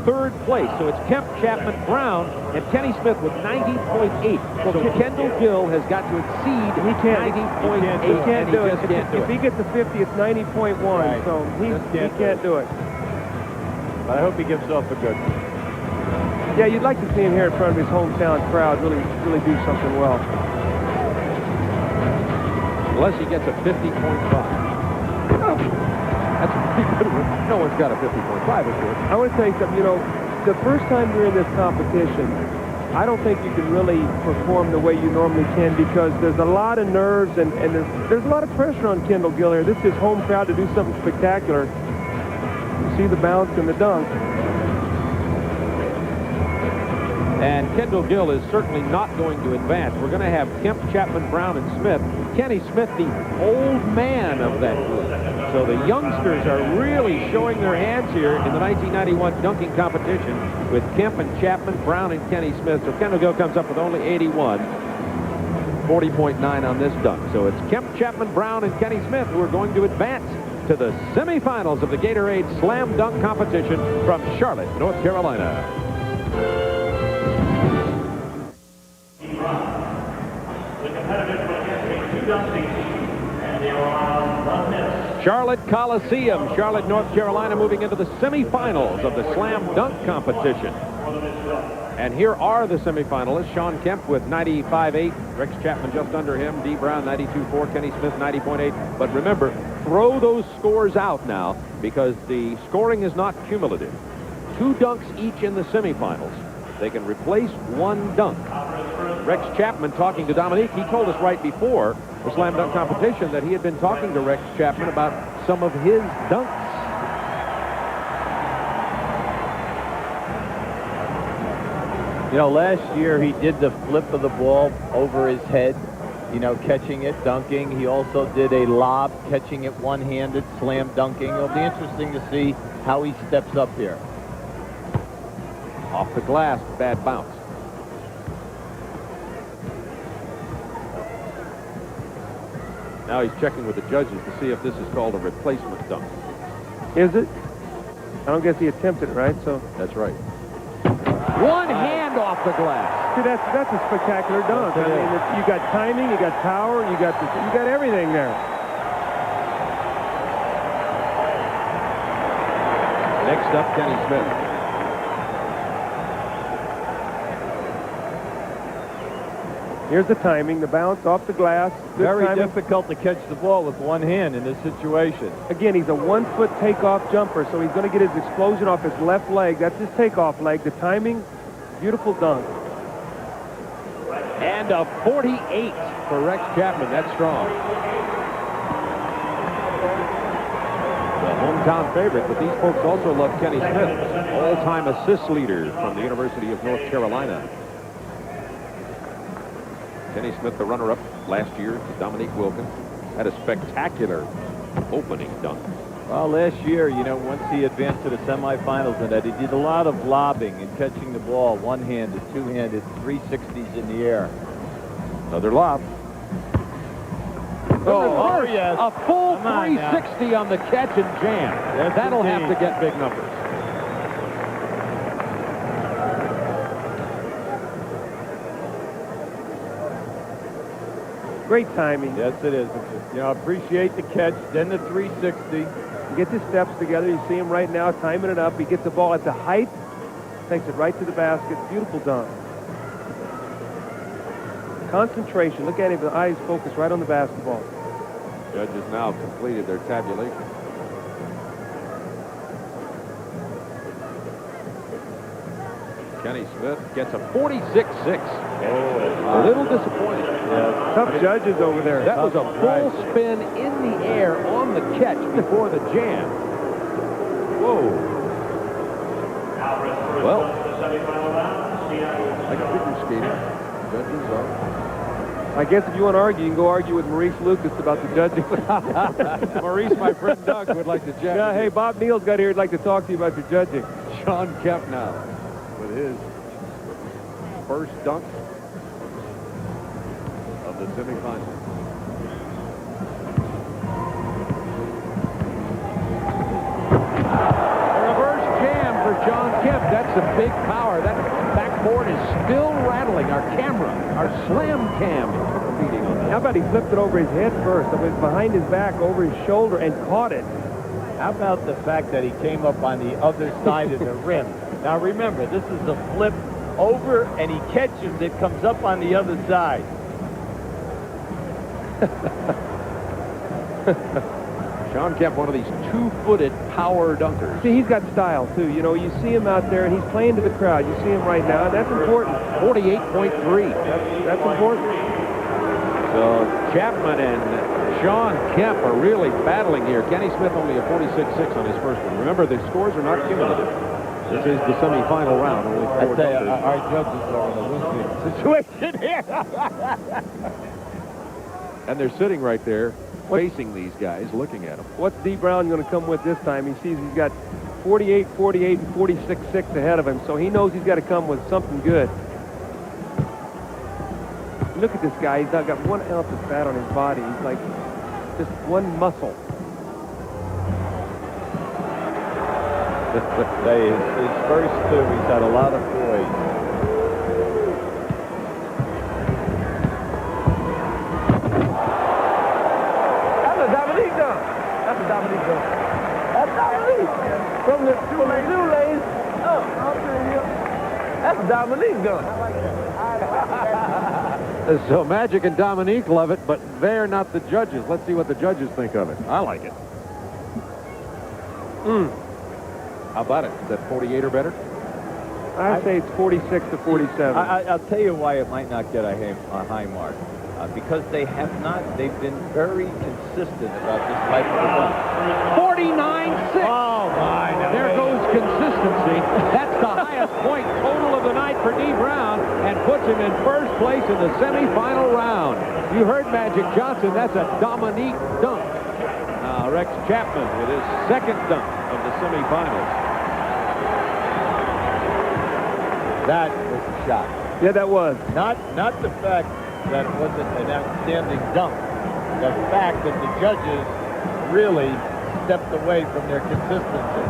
Speaker 1: third place. So it's Kemp, Chapman, Brown, and Kenny Smith with 90.8. So Kendall Gill has got to exceed 90.8.
Speaker 3: He can't do it.
Speaker 1: If
Speaker 3: he gets to 50, it's 90.1.
Speaker 2: Right.
Speaker 3: So he can't do it.
Speaker 2: But I hope he gives off a good.
Speaker 3: Yeah, you'd like to see him here in front of his hometown crowd really do something well.
Speaker 1: Unless he gets a 50.5. That's a pretty good one. No one's got a 50.5 this year.
Speaker 3: I want to tell you something. You know, the first time you're in this competition, I don't think you can really perform the way you normally can because there's a lot of nerves and there's a lot of pressure on Kendall Gill here. This is his home crowd to do something spectacular. You see the bounce and the dunk.
Speaker 1: And Kendall Gill is certainly not going to advance. We're going to have Kemp, Chapman, Brown, and Smith. Kenny Smith, the old man of that group. So the youngsters are really showing their hands here in the 1991 dunking competition with Kemp and Chapman, Brown, and Kenny Smith. So Kendall Gill comes up with only 81. 40.9 on this dunk. So it's Kemp, Chapman, Brown, and Kenny Smith who are going to advance to the semifinals of the Gatorade Slam Dunk competition from Charlotte, North Carolina. Charlotte Coliseum, Charlotte, North Carolina, moving into the semifinals of the Slam Dunk competition. And here are the semifinalists. Shawn Kemp with 95.8, Rex Chapman just under him, Dee Brown 92.4, Kenny Smith 90.8. But remember, throw those scores out now because the scoring is not cumulative. 2 dunks each in the semifinals. They can replace 1 dunk. Rex Chapman talking to Dominique, he told us right before the slam dunk competition that he had been talking to Rex Chapman about some of his dunks.
Speaker 2: You know, last year he did the flip of the ball over his head, you know, catching it, dunking. He also did a lob, catching it one-handed, slam dunking. It'll be interesting to see how he steps up here.
Speaker 1: Off the glass, bad bounce. Now he's checking with the judges to see if this is called a replacement dunk.
Speaker 3: Is it? I don't guess he attempted it, right? So
Speaker 1: that's right. One hand off the glass.
Speaker 3: See, that's a spectacular dunk. I mean, you got timing, you got power, you got everything there.
Speaker 1: Next up, Kenny Smith.
Speaker 3: Here's the timing, the bounce off the glass.
Speaker 2: Very difficult to catch the ball with one hand in this situation.
Speaker 3: Again, he's a 1-foot takeoff jumper, so he's going to get his explosion off his left leg. That's his takeoff leg. The timing, beautiful dunk.
Speaker 1: And a 48 for Rex Chapman. That's strong. The hometown favorite, but these folks also love Kenny Smith, all-time assist leader from the University of North Carolina. Kenny Smith, the runner-up last year to Dominique Wilkins, had a spectacular opening dunk.
Speaker 2: Well, last year, you know, once he advanced to the semifinals and that, he did a lot of lobbing and catching the ball one-handed, two-handed, 360s in the air.
Speaker 1: Another lob. reverse,
Speaker 2: yes.
Speaker 1: a full
Speaker 2: Come on now.
Speaker 1: 360 on the catch and jam.
Speaker 2: Yes,
Speaker 1: That'll have
Speaker 2: indeed.
Speaker 1: to get big numbers.
Speaker 3: Great timing.
Speaker 2: Yes, it is. You know, appreciate the catch, then the 360.
Speaker 3: You get the steps together. You see him right now timing it up. He gets the ball at the height, takes it right to the basket. Beautiful dunk. Concentration. Look at him. The eyes focused right on the basketball.
Speaker 1: Judges now completed their tabulation. Kenny Smith gets a 46-6. A little disappointing.
Speaker 3: Tough judges over there.
Speaker 1: That was a full spin in the air on the catch before the jam. Whoa. Well, like figure skating, judges are.
Speaker 3: I guess if you want to argue, you can go argue with Maurice Lucas about the judging.
Speaker 1: Maurice, my friend Doug, would like to judge.
Speaker 3: Yeah, hey, Bob Neal's got here. He'd like to talk to you about your judging.
Speaker 1: Shawn Kemp now with his first dunk of the semifinals. A reverse jam for Shawn Kemp. That's some big power. That backboard is still rattling. Our camera, our slam cam, is competing on that.
Speaker 3: How about he flipped it over his head first? It was behind his back, over his shoulder, and caught it.
Speaker 2: How about the fact that he came up on the other side of the rim? Now remember, this is a flip over, and he catches it, comes up on the other side.
Speaker 1: Shawn Kemp, one of these two-footed power dunkers.
Speaker 3: See, he's got style, too. You know, you see him out there, and he's playing to the crowd. You see him right now, and that's important.
Speaker 1: 48.3.
Speaker 3: That's important.
Speaker 1: So Chapman and Shawn Kemp are really battling here. Kenny Smith only a 46-6 on his first one. Remember, the scores are not cumulative. This is the semifinal round. Only
Speaker 2: I
Speaker 1: four
Speaker 2: tell you,
Speaker 1: dunkers.
Speaker 2: our judges are in a losing situation here.
Speaker 1: And they're sitting right there, facing these guys, looking at them.
Speaker 3: What's Dee Brown going to come with this time? He sees he's got 48, 48, and 46-6 ahead of him, so he knows he's got to come with something good. Look at this guy. He's not got 1 ounce of fat on his body. He's like just one muscle.
Speaker 2: His first two, he's had a lot of poise.
Speaker 4: That's a Dominique dunk. That's a Dominique dunk. That's Dominique. From the shoelace up to here. That's a Dominique dunk.
Speaker 1: So Magic and Dominique love it, but they're not the judges. Let's see what the judges think of it. I like it. How about it? Is that 48 or better?
Speaker 3: I say it's 46 to 47.
Speaker 2: I'll tell you why it might not get a high mark. Because they've been very consistent about this type of event.
Speaker 1: 49-6.
Speaker 2: Oh, my.
Speaker 1: There goes consistency. That's the highest point total of the night for Dee Brown and puts him in first place in the semifinal round. You heard Magic Johnson. That's a Dominique dunk. Rex Chapman with his second dunk of the semifinals.
Speaker 2: That was a shot.
Speaker 3: Yeah, that was.
Speaker 2: Not the fact that it wasn't an outstanding dunk. The fact that the judges really stepped away from their consistency.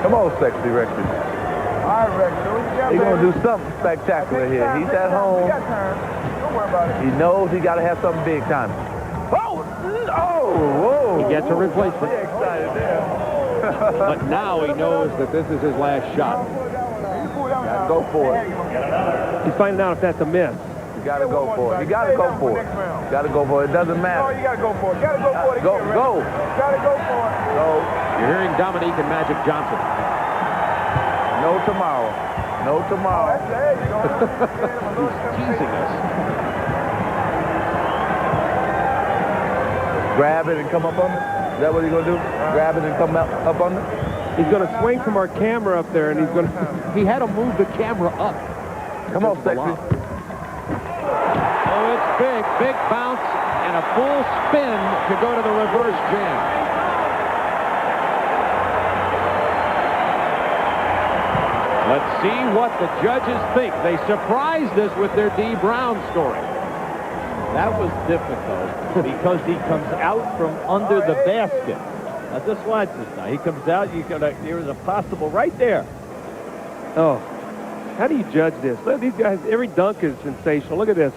Speaker 4: Come on, sexy Rexy.
Speaker 9: All right, Rex.
Speaker 4: He's going to do something spectacular here. He's at home.
Speaker 9: Don't worry about it.
Speaker 4: He knows he got to have something big time. Oh! Whoa!
Speaker 1: He gets a replacement.
Speaker 4: Pretty excited there.
Speaker 1: But now he knows that this is his last shot.
Speaker 4: Gotta go for it.
Speaker 3: He's finding out if that's a miss.
Speaker 4: You gotta go for it. You gotta go for it. You gotta go for it. It doesn't
Speaker 9: Oh,
Speaker 4: matter.
Speaker 9: you gotta go for it. You gotta go for it.
Speaker 4: Go,
Speaker 9: again,
Speaker 4: go.
Speaker 9: Rex. Gotta go for it.
Speaker 4: Go.
Speaker 1: You're hearing Dominique and Magic Johnson.
Speaker 4: No tomorrow. No tomorrow.
Speaker 9: There you go.
Speaker 1: He's teasing us.
Speaker 4: Grab it and come up under? Is that what he's gonna do? Grab it and come up under?
Speaker 3: He's going to swing from our camera up there, and he's going to...
Speaker 1: He had to move the camera up.
Speaker 4: Come on, sexy.
Speaker 1: Oh, it's big. Big bounce and a full spin to go to the reverse jam. Let's see what the judges think. They surprised us with their Dee Brown story.
Speaker 2: That was difficult because he comes out from under the basket. Now just watch this now. He comes out, there was a possible right there.
Speaker 3: Oh, how do you judge this? Look, these guys, every dunk is sensational. Look at this.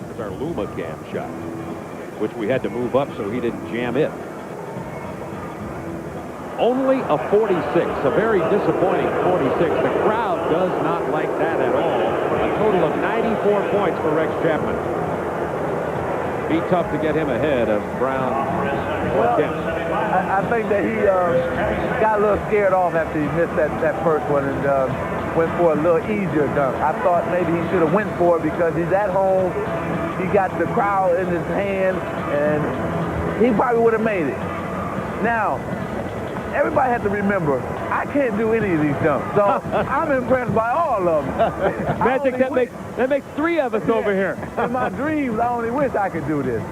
Speaker 1: There's our Luma cam shot, which we had to move up so he didn't jam it. Only a 46, a very disappointing 46. The crowd does not like that at all. A total of 94 points for Rex Chapman. Be tough to get him ahead of Brown or Kemp.
Speaker 4: I think that he got a little scared off after he missed that first one and went for a little easier dunk. I thought maybe he should have went for it because he's at home. He got the crowd in his hand, and he probably would have made it. Now, everybody has to remember, I can't do any of these dunks, so I'm impressed by all of them.
Speaker 3: Magic, that makes 3 of us over here.
Speaker 4: In my dreams, I only wish I could do this.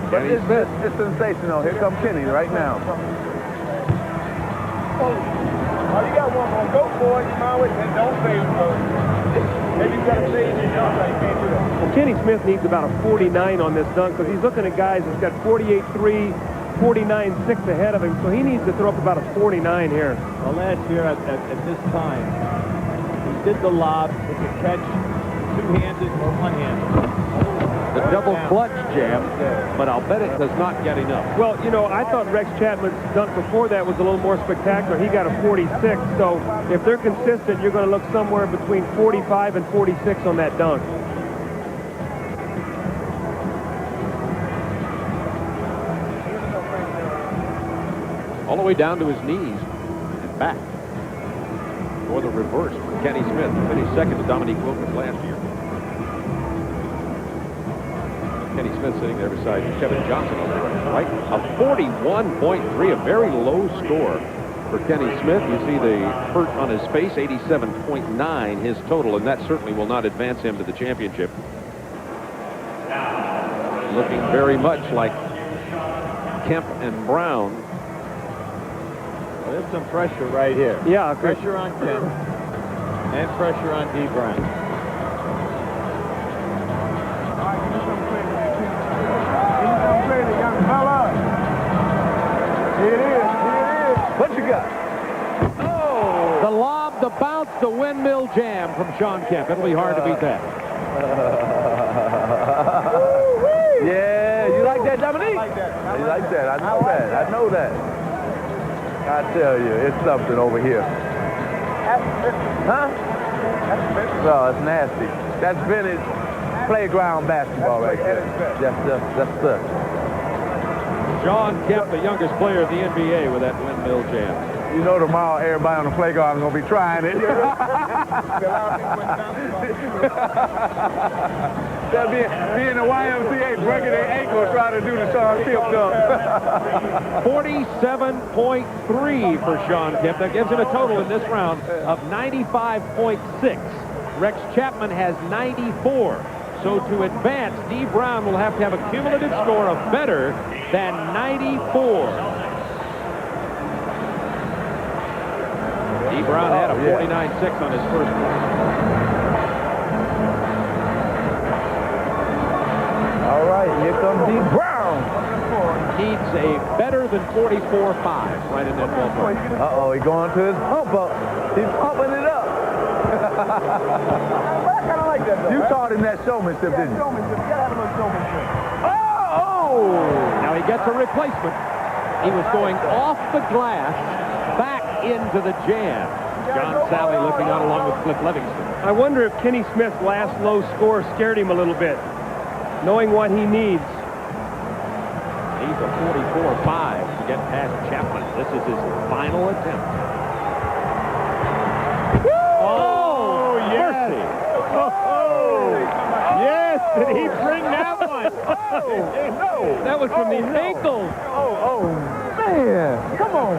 Speaker 4: But it's sensational. Here comes Kenny right now.
Speaker 9: Oh, you got one more. Go for it. You mind with it. Don't fade, bro. Maybe you got to fade your jump. You can't do that.
Speaker 3: Well, Kenny Smith needs about a 49 on this dunk because he's looking at guys that's got 48-3, 49-6 ahead of him, so he needs to throw up about a 49 here.
Speaker 2: Well, last year at this time, he did the lob with the catch two-handed or one-handed.
Speaker 1: The double clutch jam, but I'll bet it does not get enough.
Speaker 3: Well, you know, I thought Rex Chapman's dunk before that was a little more spectacular. He got a 46, so if they're consistent, you're going to look somewhere between 45 and 46 on that dunk.
Speaker 1: All the way down to his knees and back. Or the reverse for Kenny Smith, who finished second to Dominique Wilkins last year. Kenny Smith sitting there beside Kevin Johnson on the right. A 41.3, a very low score for Kenny Smith. You see the hurt on his face, 87.9 his total, and that certainly will not advance him to the championship. Looking very much like Kemp and Brown.
Speaker 2: Well, there's some pressure right here.
Speaker 3: Yeah,
Speaker 2: pressure on Kemp and pressure on Dee Brown.
Speaker 4: What you got?
Speaker 1: Oh! The lob, the bounce, the windmill jam from Shawn Kemp. It'll be hard to beat that.
Speaker 4: Yeah, you like that, Dominique? I like that. You like that. I know that. I know that. I tell you, it's something over here. Huh? No, it's nasty. That's vintage playground basketball right there. That's the.
Speaker 1: Shawn Kemp, the youngest player of the NBA, with that windmill jam.
Speaker 4: You know, tomorrow everybody on the playground is going to be trying it. They'll be in the YMCA breaking their ankle trying to do the Shawn Kemp dunk.
Speaker 1: 47.3 for Shawn Kemp. That gives him a total in this round of 95.6. Rex Chapman has 94. So to advance, Dee Brown will have to have a cumulative score of better than 94. Dee Brown had a 49.6 on his first one.
Speaker 4: All right, here comes Dee Brown.
Speaker 1: Needs a better than 44.5 right in that ballpark.
Speaker 4: Uh-oh, he's going to his pump up. He's pumping it up.
Speaker 9: I kind of like that, though.
Speaker 4: You taught him that showmanship, didn't you?
Speaker 9: Showmanship. You gotta have a little showmanship.
Speaker 1: Oh! Now he gets a replacement. He was going off the glass, back into the jam. John Sally looking on along with Cliff Livingston.
Speaker 3: I wonder if Kenny Smith's last low score scared him a little bit, knowing what he needs.
Speaker 1: He's a 44.5 to get past Chapman. This is his final attempt.
Speaker 3: Oh, yes.
Speaker 1: Mercy.
Speaker 3: Yes, did he bring that one?
Speaker 4: No.
Speaker 3: That was from the ankles.
Speaker 4: Oh, man. Come on.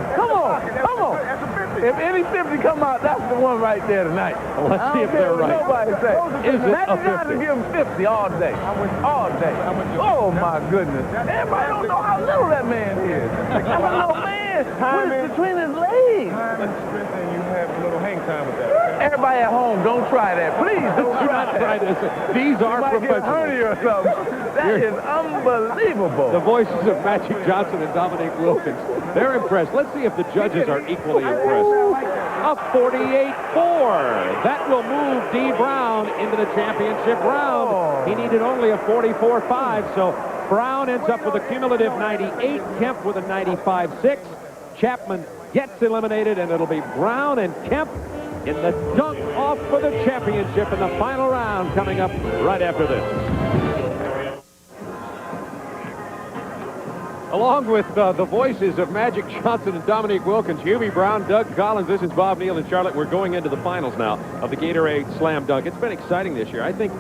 Speaker 4: If any 50 come out, that's the one right there tonight.
Speaker 1: Well, let's see if they're right.
Speaker 4: Nobody say.
Speaker 1: Is it a 50?
Speaker 4: Give him 50 all day. All day. Oh, my goodness. Everybody don't know how little that man is. That's a little man. What is between his legs?
Speaker 9: Time and strength, and you have a little hang time. time with that.
Speaker 4: Everybody at home, don't try that. Please don't
Speaker 1: Do
Speaker 4: try
Speaker 1: not
Speaker 4: that.
Speaker 1: try this. These are
Speaker 4: You might get a
Speaker 1: professionals.
Speaker 4: hernia or something. That is unbelievable.
Speaker 1: The voices of Magic Johnson and Dominique Wilkins. They're impressed. Let's see if the judges are equally impressed. A 48-4. That will move Dee Brown into the championship round. He needed only a 44-5, so Brown ends up with a cumulative 98. Kemp with a 95-6. Chapman gets eliminated, and it'll be Brown and Kemp in the dunk-off for the championship in the final round coming up right after this. Along with the voices of Magic Johnson and Dominique Wilkins, Hubie Brown, Doug Collins, this is Bob Neal and Charlotte. We're going into the finals now of the Gatorade Slam Dunk. It's been exciting this year. I think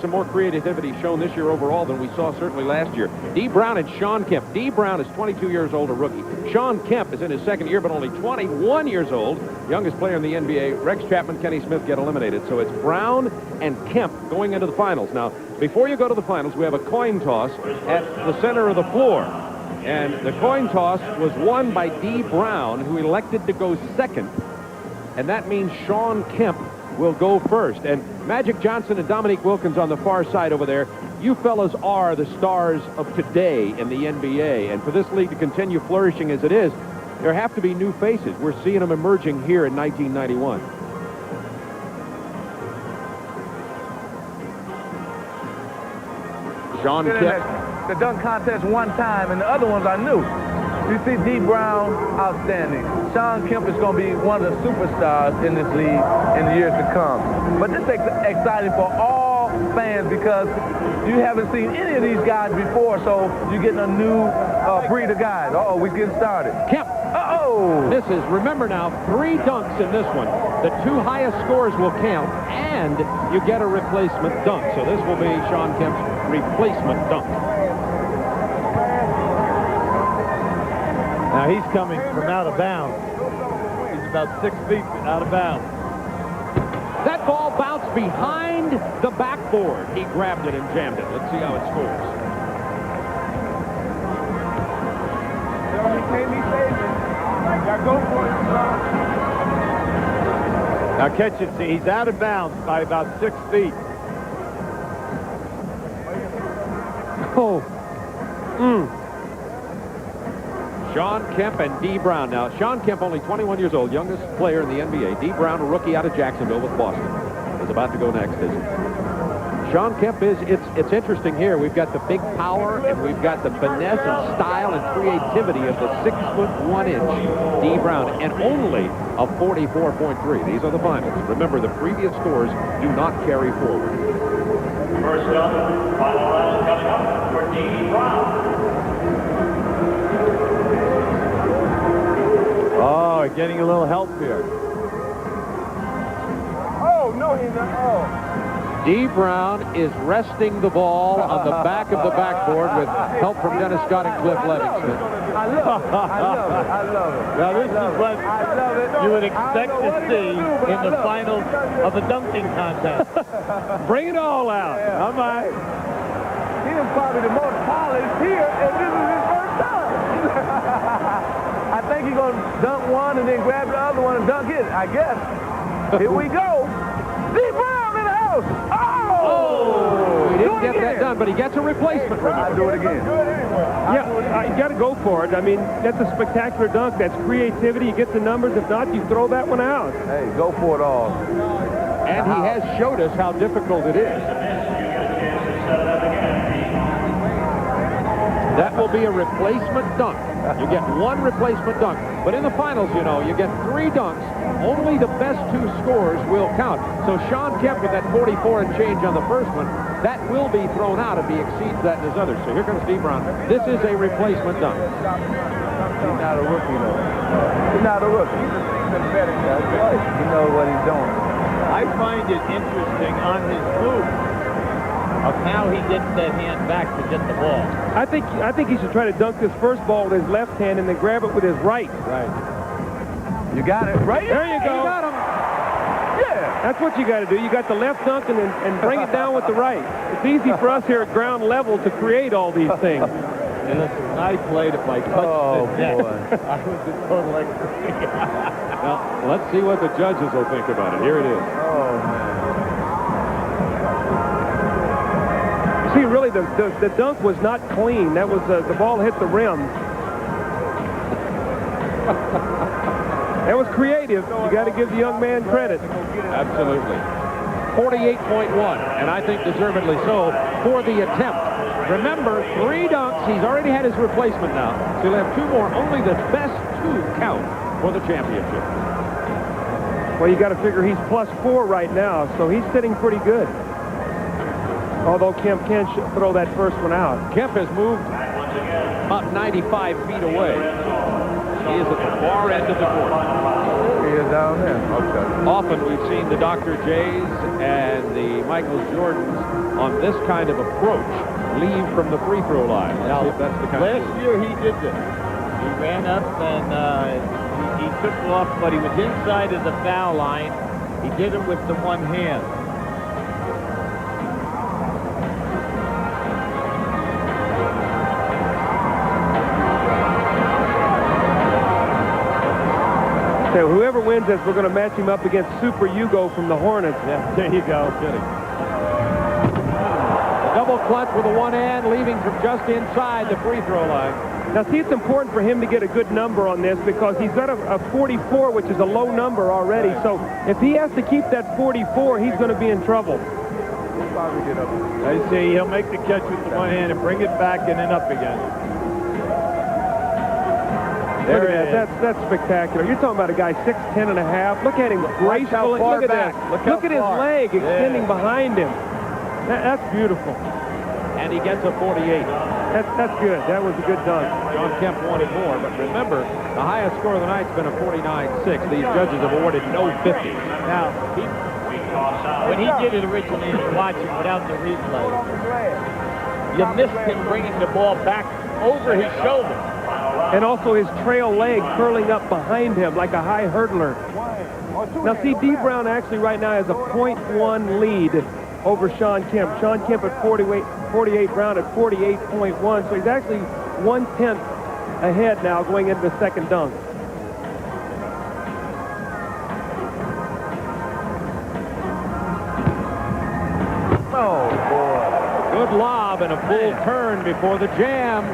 Speaker 1: some more creativity shown this year overall than we saw certainly last year. Dee Brown and Shawn Kemp. Dee Brown is 22 years old, a rookie. Shawn Kemp is in his second year, but only 21 years old. Youngest player in the NBA. Rex Chapman, Kenny Smith get eliminated. So it's Brown and Kemp going into the finals. Now, before you go to the finals, we have a coin toss at the center of the floor. And the coin toss was won by Dee Brown, who elected to go second. And that means Shawn Kemp will go first. And Magic Johnson and Dominique Wilkins on the far side over there, you fellas are the stars of today in the NBA. And for this league to continue flourishing as it is, there have to be new faces. We're seeing them emerging here in 1991. Shawn Kemp.
Speaker 4: The dunk contest one time, and the other ones I knew. You see Dee Brown, outstanding. Shawn Kemp is going to be one of the superstars in this league in the years to come. But this is exciting for all fans because you haven't seen any of these guys before, so you're getting a new breed of guys. Uh-oh, we're getting started.
Speaker 1: Kemp.
Speaker 4: Uh-oh.
Speaker 1: This is, remember now, 3 dunks in this one. The 2 highest scores will count, and you get a replacement dunk. So this will be Shawn Kemp's replacement dunk.
Speaker 2: Now he's coming from out of bounds. He's about 6 feet out of bounds.
Speaker 1: That ball bounced behind the backboard. He grabbed it and jammed it. Let's see how it scores.
Speaker 2: Now catch it. See, he's out of bounds by about 6 feet.
Speaker 1: Oh. Shawn Kemp and Dee Brown. Now, Shawn Kemp, only 21 years old, youngest player in the NBA. Dee Brown, a rookie out of Jacksonville with Boston, is about to go next. Shawn Kemp is, it's interesting here. We've got the big power, and we've got the finesse and style and creativity of the 6'1" Dee Brown, and only a 44.3. These are the finals. Remember, the previous scores do not carry forward.
Speaker 8: First up, final round coming up for Dee Brown.
Speaker 2: Oh, getting a little help here.
Speaker 4: Oh, no, he's not. Oh.
Speaker 1: Dee Brown is resting the ball on the back of the backboard with help from Dennis Scott and Cliff Livingston.
Speaker 4: I love it. I love it. I love it.
Speaker 2: Now this is what
Speaker 4: I love it.
Speaker 2: you would expect to see in the finals of a dunking contest.
Speaker 3: Bring it all out.
Speaker 4: Yeah.
Speaker 3: All right.
Speaker 4: He is probably the most polished here, and this is his first time. I think he's going to dunk one and then grab the other one and dunk it, I guess. Here we go. Dee Brown in the house. Oh!
Speaker 1: He didn't get that done, but he gets a replacement.
Speaker 4: I'll do it again.
Speaker 3: Yeah, you got to go for it. I mean, that's a spectacular dunk. That's creativity. You get the numbers. If not, you throw that one out.
Speaker 4: Hey, go for it all.
Speaker 1: And he has showed us how difficult it is. That will be a replacement dunk. You get 1 replacement dunk. But in the finals, you know, you get 3 dunks. Only the best 2 scores will count. So Shawn Kemp with that 44 and change on the first one, that will be thrown out if he exceeds that in his others. So here comes Dee Brown. This is a replacement dunk.
Speaker 4: He's not a rookie, though. He's not a rookie. He's a veteran guy. He knows what he's doing.
Speaker 2: I find it interesting on his move of how he gets that hand back to get the ball.
Speaker 3: I think he should try to dunk this first ball with his left hand and then grab it with his right.
Speaker 2: Right.
Speaker 4: You got it. Right
Speaker 3: There you go.
Speaker 1: You got him.
Speaker 4: Yeah.
Speaker 3: That's what you got to do. You got the left dunk and bring it down with the right. It's easy for us here at ground level to create all these things.
Speaker 2: I played, if I touched the net,
Speaker 4: boy.
Speaker 2: I was in total ecstasy.
Speaker 1: Now, let's see what the judges will think about it. Here it is.
Speaker 4: Oh, man.
Speaker 3: See, really, the dunk was not clean. That was the ball hit the rim. That was creative. You got to give the young man credit.
Speaker 1: Absolutely. 48.1, and I think deservedly so for the attempt. Remember, 3 dunks. He's already had his replacement now. So he'll have 2 more. Only the best 2 count for the championship.
Speaker 3: Well, you got to figure he's +4 right now, so he's sitting pretty good. Although Kemp can throw that first one out.
Speaker 1: Kemp has moved about 95 feet away. He is at the far end of the court.
Speaker 4: He is down there. Okay.
Speaker 1: Often we've seen the Dr. J's and the Michael Jordans on this kind of approach leave from the free throw line. Let's see if that's the kind
Speaker 2: Last year he did this. He ran up and he took off, but he was inside of the foul line. He did it with the one hand.
Speaker 3: So whoever wins this, we're going to match him up against Super Hugo from the Hornets.
Speaker 2: Yeah, there you go.
Speaker 1: kidding. A double clutch with a one hand, leaving from just inside the free throw line.
Speaker 3: Now, see, it's important for him to get a good number on this because he's got a 44, which is a low number already. So if he has to keep that 44, he's going to be in trouble.
Speaker 2: I see. He'll make the catch with the one hand and bring it back and then up again.
Speaker 3: Look at that. That's spectacular. You're talking about a guy 6'10 and a half. Look at him gracefully. Look at that. Look at his leg extending behind him. That's beautiful.
Speaker 1: And he gets a 48.
Speaker 3: That's good. That was a good dunk.
Speaker 1: Shawn Kemp wanted more, but remember, the highest score of the night's been a 49-6. These judges have awarded no 50.
Speaker 2: Now, when he did it originally, watching without the replay, you missed him bringing the ball back over his shoulder.
Speaker 3: And also his trail leg curling up behind him like a high hurdler. Now, see, Dee Brown actually right now has a .1 lead over Shawn Kemp. Shawn Kemp at 48, Brown at 48.1. So he's actually 1/10 ahead now going into the second dunk.
Speaker 4: Oh, boy.
Speaker 1: Good lob and a full turn before the jam.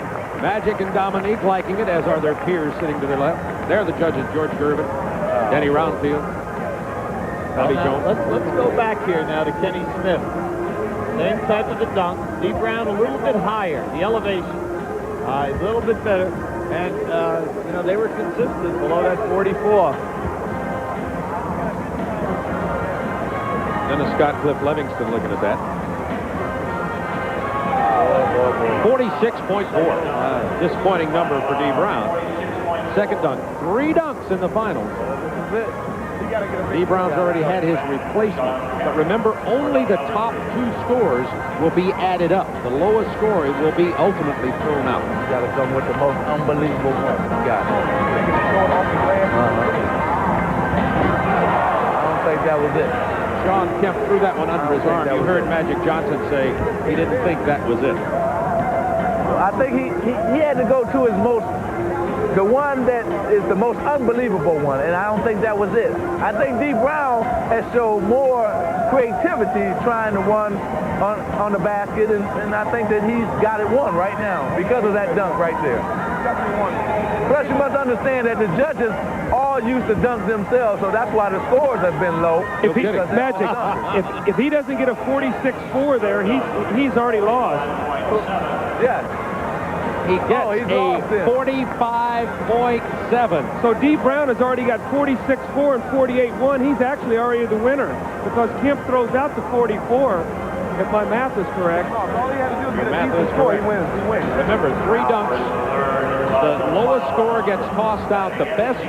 Speaker 1: Magic and Dominique liking it, as are their peers sitting to their left. There are the judges, George Gervin, Denny Roundfield, Bobby Jones.
Speaker 2: Let's go back here now to Kenny Smith. Same type of the dunk. Dee Brown a little bit higher. The elevation a little bit better. And, you know, they were consistent below that 44.
Speaker 1: Then a Scott Cliff Livingston looking at that. 46.4. Disappointing number for Dee Brown. Second dunk. 3 dunks in the finals. Dee Brown's already had his replacement. But remember, only the top 2 scores will be added up. The lowest score will be ultimately thrown out.
Speaker 4: You got to come with the most unbelievable one. You got it. I don't think that was it.
Speaker 1: Shawn Kemp threw that one under his arm. You heard Magic Johnson say he didn't think that was it.
Speaker 4: I think he had to go to his the one that is the most unbelievable one, and I don't think that was it. I think Dee Brown has shown more creativity trying to run on the basket, and I think that he's got it won right now because of that dunk right there. Plus, you must understand that the judges all used to dunk themselves, so that's why the scores have been low.
Speaker 3: If he doesn't get a 46-4 there, he's already lost.
Speaker 4: Yes.
Speaker 1: He gets a 45.7.
Speaker 3: So Dee Brown has already got 46-4 and 48-1. He's actually already the winner because Kemp throws out the 44, if my math is correct.
Speaker 4: All he had to do is get
Speaker 1: a decent score. He wins. Remember, 3 dunks. The lowest score gets tossed out. The best 2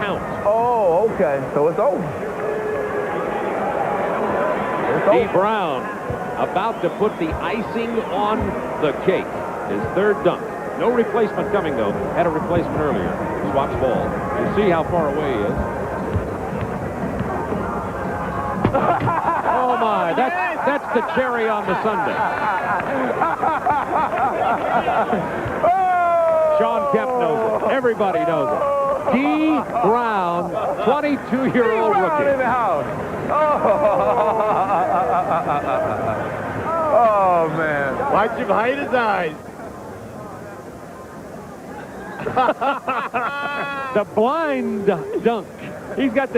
Speaker 1: count.
Speaker 4: Oh, okay. So it's over.
Speaker 1: Dee Brown about to put the icing on the cake. His 3rd dunk. No replacement coming, though. Had a replacement earlier. Swaps ball. You see how far away he is. Oh, my. That's the cherry on the sundae.
Speaker 4: Oh!
Speaker 1: Shawn Kemp knows it. Everybody knows it. Dee Brown, 22-year-old rookie.
Speaker 4: In the house. Oh, man.
Speaker 5: Watch him hide his eyes.
Speaker 1: The blind dunk. He's got the